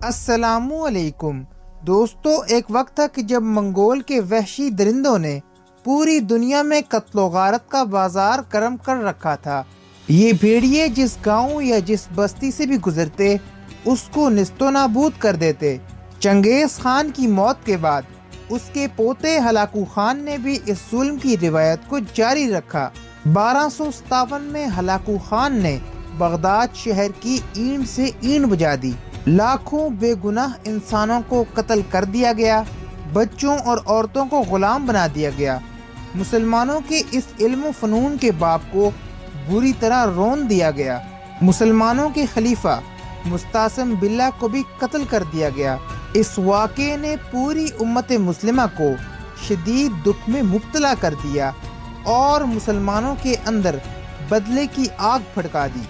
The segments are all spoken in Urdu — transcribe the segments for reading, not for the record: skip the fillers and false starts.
السلام علیکم دوستو، ایک وقت تھا کہ جب منگول کے وحشی درندوں نے پوری دنیا میں قتل و غارت کا بازار گرم کر رکھا تھا۔ یہ بھیڑیے جس گاؤں یا جس بستی سے بھی گزرتے اس کو نیست و نابود کر دیتے۔ چنگیز خان کی موت کے بعد اس کے پوتے ہلاکو خان نے بھی اس ظلم کی روایت کو جاری رکھا۔ 1257 میں ہلاکو خان نے بغداد شہر کی اینٹ سے اینٹ بجا دی۔ لاکھوں بے گناہ انسانوں کو قتل کر دیا گیا، بچوں اور عورتوں کو غلام بنا دیا گیا۔ مسلمانوں کے اس علم و فنون کے باپ کو بری طرح رون دیا گیا۔ مسلمانوں کے خلیفہ مستعصم باللہ کو بھی قتل کر دیا گیا۔ اس واقعے نے پوری امت مسلمہ کو شدید دکھ میں مبتلا کر دیا اور مسلمانوں کے اندر بدلے کی آگ بھڑکا دی۔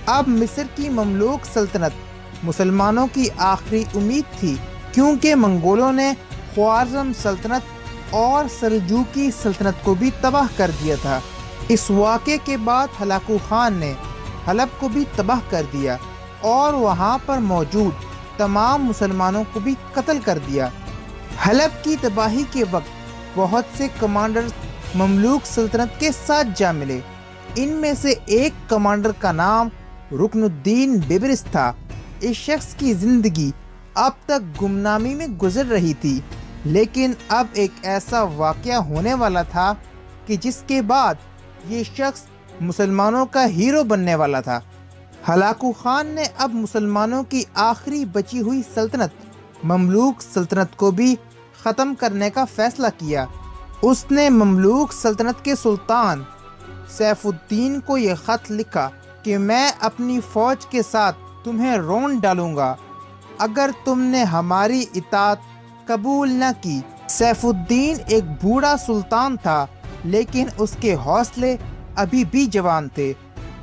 اب مصر کی مملوک سلطنت مسلمانوں کی آخری امید تھی، کیونکہ منگولوں نے خوارزم سلطنت اور سلجوقی سلطنت کو بھی تباہ کر دیا تھا۔ اس واقعے کے بعد ہلاکو خان نے حلب کو بھی تباہ کر دیا اور وہاں پر موجود تمام مسلمانوں کو بھی قتل کر دیا۔ حلب کی تباہی کے وقت بہت سے کمانڈرز مملوک سلطنت کے ساتھ جا ملے۔ ان میں سے ایک کمانڈر کا نام رکن الدین بیبرس تھا۔ اس شخص کی زندگی اب تک گمنامی میں گزر رہی تھی، لیکن اب ایک ایسا واقعہ ہونے والا تھا کہ جس کے بعد یہ شخص مسلمانوں کا ہیرو بننے والا تھا۔ ہلاکو خان نے اب مسلمانوں کی آخری بچی ہوئی سلطنت مملوک سلطنت کو بھی ختم کرنے کا فیصلہ کیا۔ اس نے مملوک سلطنت کے سلطان سیف الدین کو یہ خط لکھا کہ میں اپنی فوج کے ساتھ تمہیں رون ڈالوں گا اگر تم نے ہماری اطاعت قبول نہ کی۔ سیف الدین ایک بوڑھا سلطان تھا، لیکن اس کے حوصلے ابھی بھی جوان تھے۔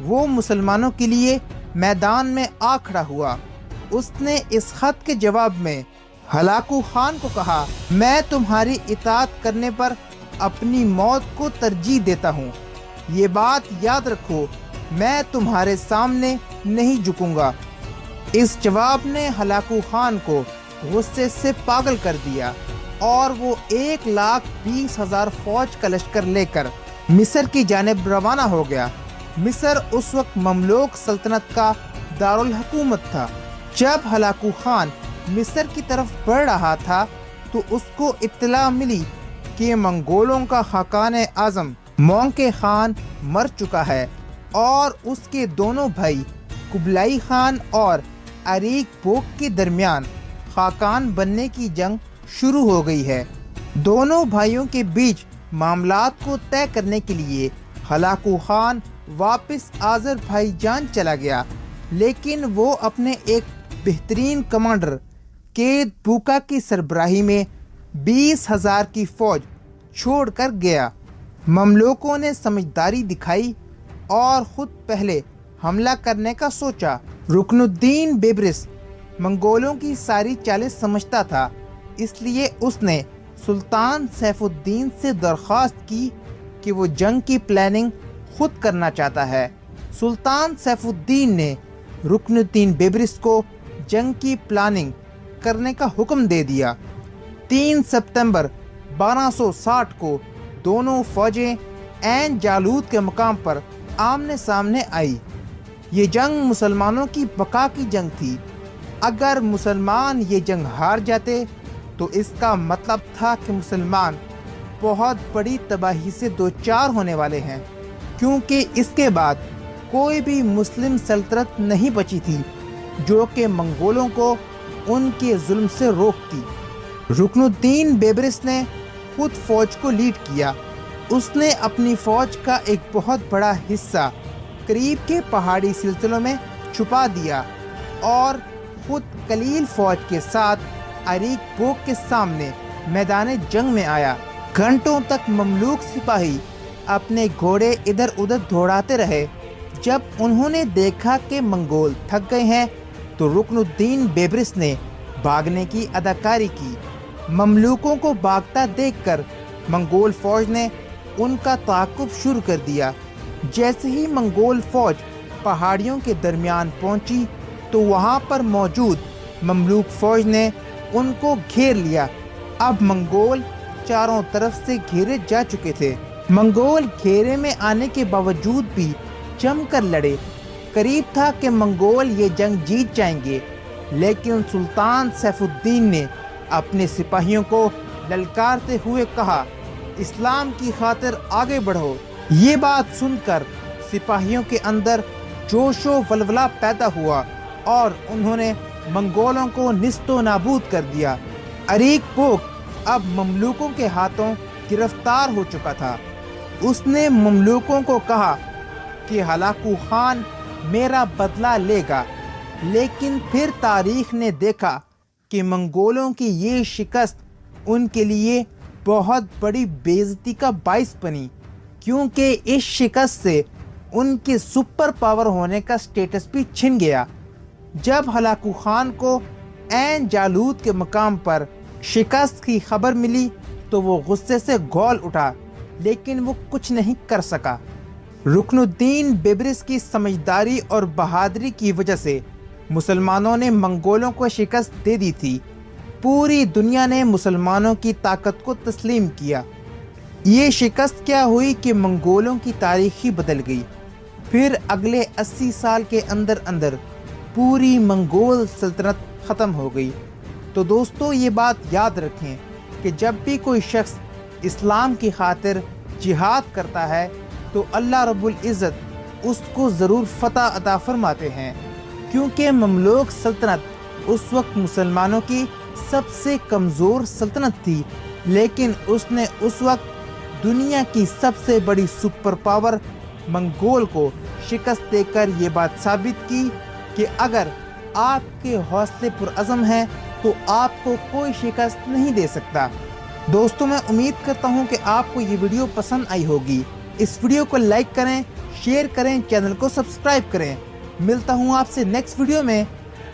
وہ مسلمانوں کے لیے میدان میں آ کھڑا ہوا۔ اس نے اس خط کے جواب میں ہلاکو خان کو کہا، میں تمہاری اطاعت کرنے پر اپنی موت کو ترجیح دیتا ہوں۔ یہ بات یاد رکھو، میں تمہارے سامنے نہیں جھکوں گا۔ اس جواب نے ہلاکو خان کو غصے سے پاگل کر دیا اور وہ 1,20,000 فوج کا لشکر لے کر مصر کی جانب روانہ ہو گیا۔ مصر اس وقت مملوک سلطنت کا دارالحکومت تھا۔ جب ہلاکو خان مصر کی طرف بڑھ رہا تھا تو اس کو اطلاع ملی کہ منگولوں کا خاقان اعظم مونکے خان مر چکا ہے اور اس کے دونوں بھائی کبلائی خان اور اریک بوک کے درمیان خاقان بننے کی جنگ شروع ہو گئی ہے۔ دونوں بھائیوں کے بیچ معاملات کو طے کرنے کے لیے ہلاکو خان واپس آذر بھائی جان چلا گیا، لیکن وہ اپنے ایک بہترین کمانڈر کید بوکا کی سربراہی میں 20,000 کی فوج چھوڑ کر گیا۔ مملوکوں نے سمجھداری دکھائی اور خود پہلے حملہ کرنے کا سوچا۔ رکن الدین بیبرس منگولوں کی ساری چالیں سمجھتا تھا، اس لیے اس نے سلطان سیف الدین سے درخواست کی کہ وہ جنگ کی پلاننگ خود کرنا چاہتا ہے۔ سلطان سیف الدین نے رکن الدین بیبرس کو جنگ کی پلاننگ کرنے کا حکم دے دیا۔ 3 ستمبر 1260 کو دونوں فوجیں عین جالوت کے مقام پر آمنے سامنے آئی۔ یہ جنگ مسلمانوں کی بقا کی جنگ تھی۔ اگر مسلمان یہ جنگ ہار جاتے تو اس کا مطلب تھا کہ مسلمان بہت بڑی تباہی سے دوچار ہونے والے ہیں، کیونکہ اس کے بعد کوئی بھی مسلم سلطنت نہیں بچی تھی جو کہ منگولوں کو ان کے ظلم سے روکتی۔ رکن الدین بیبرس نے خود فوج کو لیڈ کیا۔ اس نے اپنی فوج کا ایک بہت بڑا حصہ قریب کے پہاڑی سلسلوں میں چھپا دیا اور خود قلیل فوج کے ساتھ اریک بوک کے سامنے میدان جنگ میں آیا۔ گھنٹوں تک مملوک سپاہی اپنے گھوڑے ادھر ادھر دوڑاتے رہے۔ جب انہوں نے دیکھا کہ منگول تھک گئے ہیں تو رکن الدین بیبرس نے بھاگنے کی اداکاری کی۔ مملوکوں کو بھاگتا دیکھ کر منگول فوج نے ان کا تعاقب شروع کر دیا۔ جیسے ہی منگول فوج پہاڑیوں کے درمیان پہنچی تو وہاں پر موجود مملوک فوج نے ان کو گھیر لیا۔ اب منگول چاروں طرف سے گھیرے جا چکے تھے۔ منگول گھیرے میں آنے کے باوجود بھی جم کر لڑے۔ قریب تھا کہ منگول یہ جنگ جیت جائیں گے، لیکن سلطان سیف الدین نے اپنے سپاہیوں کو للکارتے ہوئے کہا، اسلام کی خاطر آگے بڑھو۔ یہ بات سن کر سپاہیوں کے اندر جوش و ولولہ پیدا ہوا اور انہوں نے منگولوں کو نیست و نابود کر دیا۔ اریک پوک اب مملوکوں کے ہاتھوں گرفتار ہو چکا تھا۔ اس نے مملوکوں کو کہا کہ ہلاکو خان میرا بدلہ لے گا، لیکن پھر تاریخ نے دیکھا کہ منگولوں کی یہ شکست ان کے لیے بہت بڑی بے عزتی کا باعث بنی، کیونکہ اس شکست سے ان کے سپر پاور ہونے کا سٹیٹس بھی چھن گیا۔ جب ہلاکو خان کو عین جالوت کے مقام پر شکست کی خبر ملی تو وہ غصے سے گول اٹھا، لیکن وہ کچھ نہیں کر سکا۔ رکن الدین بیبرس کی سمجھداری اور بہادری کی وجہ سے مسلمانوں نے منگولوں کو شکست دے دی تھی۔ پوری دنیا نے مسلمانوں کی طاقت کو تسلیم کیا۔ یہ شکست کیا ہوئی کہ منگولوں کی تاریخ ہی بدل گئی۔ پھر اگلے 80 سال کے اندر اندر پوری منگول سلطنت ختم ہو گئی۔ تو دوستو یہ بات یاد رکھیں کہ جب بھی کوئی شخص اسلام کی خاطر جہاد کرتا ہے تو اللہ رب العزت اس کو ضرور فتح عطا فرماتے ہیں، کیونکہ مملوک سلطنت اس وقت مسلمانوں کی سب سے کمزور سلطنت تھی، لیکن اس نے اس وقت دنیا کی سب سے بڑی سپر پاور منگول کو شکست دے کر یہ بات ثابت کی کہ اگر آپ کے حوصلے پرعزم ہیں تو آپ کو کوئی شکست نہیں دے سکتا۔ دوستو میں امید کرتا ہوں کہ آپ کو یہ ویڈیو پسند آئی ہوگی۔ اس ویڈیو کو لائک کریں، شیئر کریں، چینل کو سبسکرائب کریں۔ ملتا ہوں آپ سے نیکسٹ ویڈیو میں،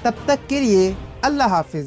تب تک کے لیے اللہ حافظ۔